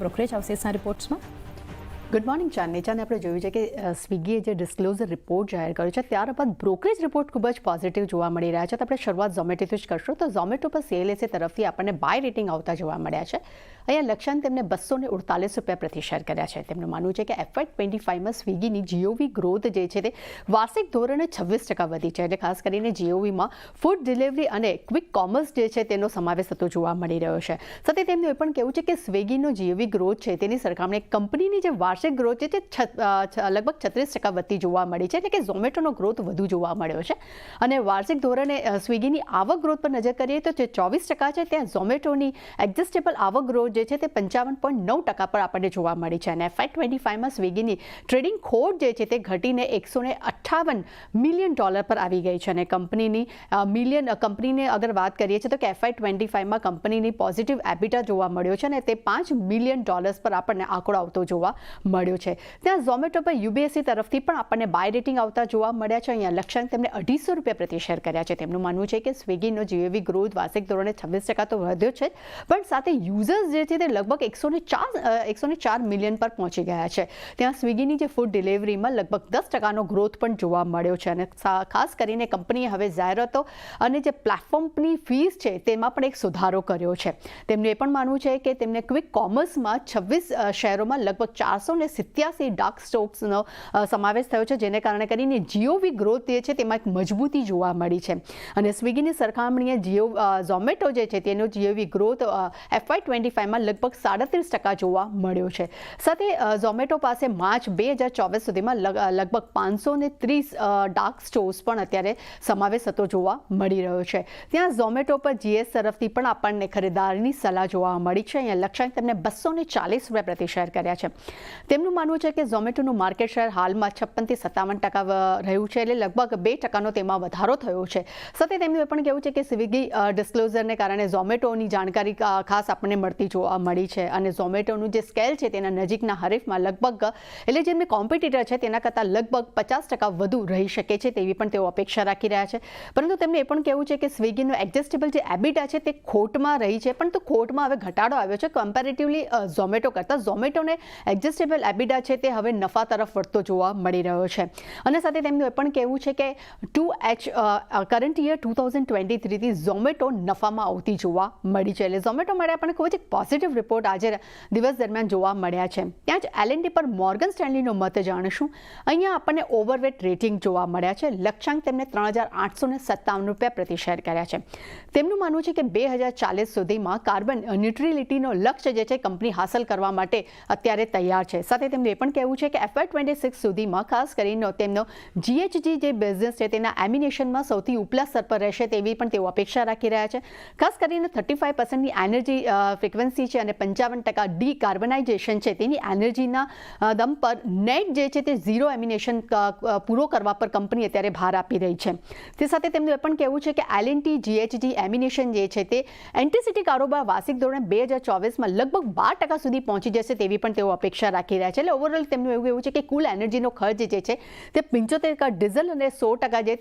Brokerage અવશેષના રિપોર્ટ્સમાં good morning ચાંદની આપણે જોયું છે કે સ્વિગીએ જે ડિસ્ક્લોઝર રિપોર્ટ જાહેર કર્યો છે ત્યારબાદ બ્રોકરેજ રિપોર્ટ ખૂબ જ પોઝિટિવ જોવા મળી રહ્યા છે. તો આપણે શરૂઆત ઝોમેટોથી જ કરશું. તો ઝોમેટો પર CLSA તરફથી આપણને બાય રેટિંગ આવતા જોવા મળ્યા છે. અહીંયા લક્ષ્યાંક તેમને ₹248 પ્રતિ શેર કર્યા છે. તેમનું માનવું છે કે FY25માં સ્વિગીની GOV ગ્રોથ જે છે તે વાર્ષિક ધોરણે 26% વધી છે. એટલે ખાસ કરીને GOVમાં ફૂડ ડિલિવરી અને ક્વિક કોમર્સ જે છે તેનો સમાવેશ થતો જોવા મળી રહ્યો છે. સાથે તેમનું એ પણ કહેવું છે કે સ્વિગીનો GOV ગ્રોથ છે તેની સરખામણી કંપનીની જે વાર્ષિક ગ્રોથ છે તે લગભગ 36% વધતી જોવા મળી છે. એટલે કે ઝોમેટોનો ગ્રોથ વધુ જોવા મળ્યો છે. અને વાર્ષિક ધોરણે સ્વિગીની આવક ગ્રોથ પર નજર કરીએ તો જે 24% છે ત્યાં ઝોમેટોની એડજસ્ટેબલ આવક ગ્રોથ જે છે તે 55.9% પર આપણને જોવા મળી છે. અને FY25માં સ્વિગીની ટ્રેડિંગ ખોટ જે છે તે ઘટીને $158 મિલિયન પર આવી ગઈ છે. અને કંપનીને અગર વાત કરીએ છીએ તો કે FY25માં કંપનીની પોઝિટિવ એબિટા જોવા મળ્યો છે અને તે $5 મિલિયન પર આપણને આંકડો આવતો જોવા મળ્યો છે. ત્યાં ઝોમેટો પર UBSE તરફથી પણ આપણને બાય રેટિંગ આવતા જોવા મળ્યા છે. અહીંયા લક્ષ્યાંક તેમને ₹250 પ્રતિ શેર કર્યા છે. તેમનું માનવું છે કે સ્વિગીનો GOV ગ્રોથ વાર્ષિક ધોરણે 26% તો વધ્યો છે, પણ સાથે યુઝર્સ જે છે તે લગભગ 104 મિલિયન પર પહોંચી ગયા છે. ત્યાં સ્વિગીની જે ફૂડ ડિલિવરીમાં લગભગ 10%નો ગ્રોથ પણ જોવા મળ્યો છે. અને ખાસ કરીને કંપનીએ હવે જાહેરાતો અને જે પ્લેટફોર્મની ફીસ છે તેમાં પણ એક સુધારો કર્યો છે. તેમનું એ પણ માનવું છે કે તેમને ક્વિક કોમર્સમાં 26 શહેરોમાં લગભગ 487 ડાર્ક સ્ટોક્સનો સમાવેશ થયો છે, જેને કારણે કરીને GOV ગ્રોથ જે છે તેમાં એક મજબૂતી જોવા મળી છે. અને સ્વિગીની સરખામણીએ ઝોમેટો જે છે તેનો GOV ગ્રોથ FY25માં લગભગ 37% જોવા મળ્યો છે. સાથે ઝોમેટો પાસે માર્ચ 2024 સુધીમાં લગભગ 530 ડાર્ક સ્ટોર્સ પણ અત્યારે સમાવેશ થતો જોવા મળી રહ્યો છે. ત્યાં ઝોમેટો પર GS તરફથી પણ આપણને ખરીદારીની સલાહ જોવા મળી છે. અહીંયા લક્ષ્યાંક તેમને ₹240 પ્રતિ શેર કર્યા છે. તેમનું માનવું છે કે ઝોમેટોનું માર્કેટ શેર હાલમાં 56 થી 57% રહ્યું છે, એટલે લગભગ 2%નો તેમાં વધારો થયો છે. સાથે તેમનું એ પણ કહેવું છે કે સ્વિગી ડિસ્ક્લોઝરને કારણે ઝોમેટોની જાણકારી ખાસ આપણને મળતી જોવા મળી છે. અને ઝોમેટોનું જે સ્કેલ છે તેના નજીકના હરીફમાં લગભગ એટલે જેમને કોમ્પિટિટર છે તેના કરતાં લગભગ 50% વધુ રહી શકે છે તેવી પણ તેઓ અપેક્ષા રાખી રહ્યા છે. પરંતુ તેમને એ પણ કહેવું છે કે સ્વિગીનો એડજસ્ટેબલ જે એબિટા છે તે ખોટમાં રહી છે, પરંતુ ખોટમાં હવે ઘટાડો આવ્યો છે કમ્પેરેટિવલી ઝોમેટો કરતાં. ઝોમેટોને એડજસ્ટેબલ એબિટા છે તે હવે નફા તરફ વળતો જોવા મળી રહ્યો છે. અને સાથે તેમનું એ પણ કહેવું છે કે કરંટ યર 2023થી ઝોમેટો નફામાં આવતી જોવા મળી છે. એટલે ઝોમેટો માટે આપણને ખૂબ જ એક પોઝિટિવ રિપોર્ટ આજે દિવસ દરમિયાન જોવા મળ્યા છે. ત્યાં જ L&T પર મોર્ગન સ્ટેનલીનો મત જાણીશું. અહીંયા આપણને ઓવરવેટ રેટિંગ જોવા મળ્યા છે. લક્ષ્યાંક તેમને ₹3,857 પ્રતિ શેર કર્યા છે. તેમનું માનવું છે કે 2040 સુધીમાં કાર્બન ન્યુટ્રલિટીનો લક્ષ્ય જે છે કંપની હાંસલ કરવા માટે અત્યારે તૈયાર છે. સાથે તેમનું એ પણ કહેવું છે કે FY26 સુધીમાં ખાસ કરીને તેમનો GHG જે બિઝનેસ છે તેના એમિનેશનમાં સૌથી ઉપલા સ્તર પર રહેશે તેવી પણ તેઓ અપેક્ષા રાખી રહ્યા છે. ખાસ કરીને 35%ની એનર્જી ફ્રિકવન્સી છે અને 55% ડીકાર્બનાઇઝેશન છે તેની એનર્જીના દમ પર નેટ જે છે તે ઝીરો એમિનેશન પૂરો કરવા પર કંપની અત્યારે ભાર આપી રહી છે. તે સાથે તેમનું એ પણ કહેવું છે કે L&T GHG એમિનેશન જે છે તે એન્ટિસિટી કારોબાર વાર્ષિક ધોરણે 2024માં લગભગ 12% સુધી પહોંચી જશે તેવી પણ તેઓ અપેક્ષા રાખી રહ્યા છે. એટલે ઓવરઓલ તેમનું એવું કહેવું છે કે કુલ એનર્જીનો ખર્ચ જે છે તે 75% ડીઝલ અને 100% જે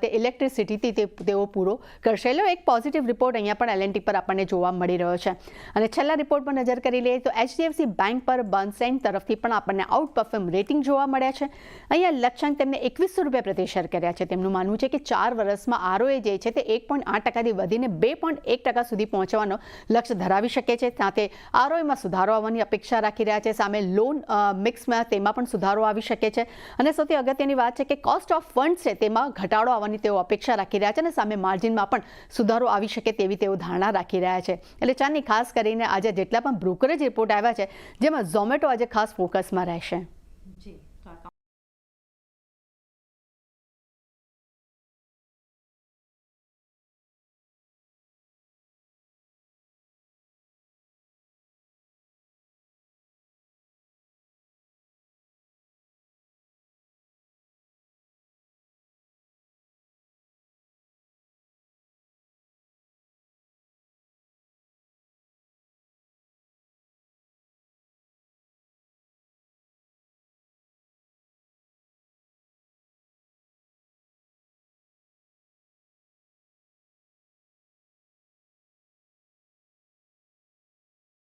તે ઇલેક્ટ્રિસિટીથી તેઓ પૂરો કરશે. એટલે એક પોઝિટિવ રિપોર્ટ અહીંયા પણ L&T પર આપણને જોવા મળી રહ્યો છે. અને છેલ્લા રિપોર્ટ પર નજર કરી લઈએ તો HDFC બેંક પર બર્નસ્ટાઇન તરફથી પણ આપણને આઉટ પરફોર્મ રેટિંગ જોવા મળ્યા છે. અહીંયા લક્ષ્યાંક તેમને ₹2100 પ્રતિ શેર કર્યા છે. તેમનું માનવું છે કે 4 વર્ષમાં ROA જે છે તે 1.8%થી વધીને 2.1% સુધી પહોંચવાનો લક્ષ્ય ધરાવી શકે છે. સાથે ROAમાં સુધારો આવવાની અપેક્ષા રાખી રહ્યા છે. સામે લોન મિક્સમાં તેમાં પણ સુધારો આવી શકે છે. અને સૌથી અગત્યની વાત છે કે કોસ્ટ ઓફ ફંડ્સ છે તેમાં ઘટાડો આવવાની તેઓ અપેક્ષા રાખી રહ્યા છે. અને સામે માર્જિનમાં પણ સુધારો આવી શકે તેવી તેઓ ધારણા રાખી રહ્યા છે. એટલે ચાંદની ખાસ કરીને આજે જેટલા પણ બ્રોકરેજ રિપોર્ટ આવ્યા છે જેમાં ઝોમેટો આજે ખાસ ફોકસમાં રહેશે.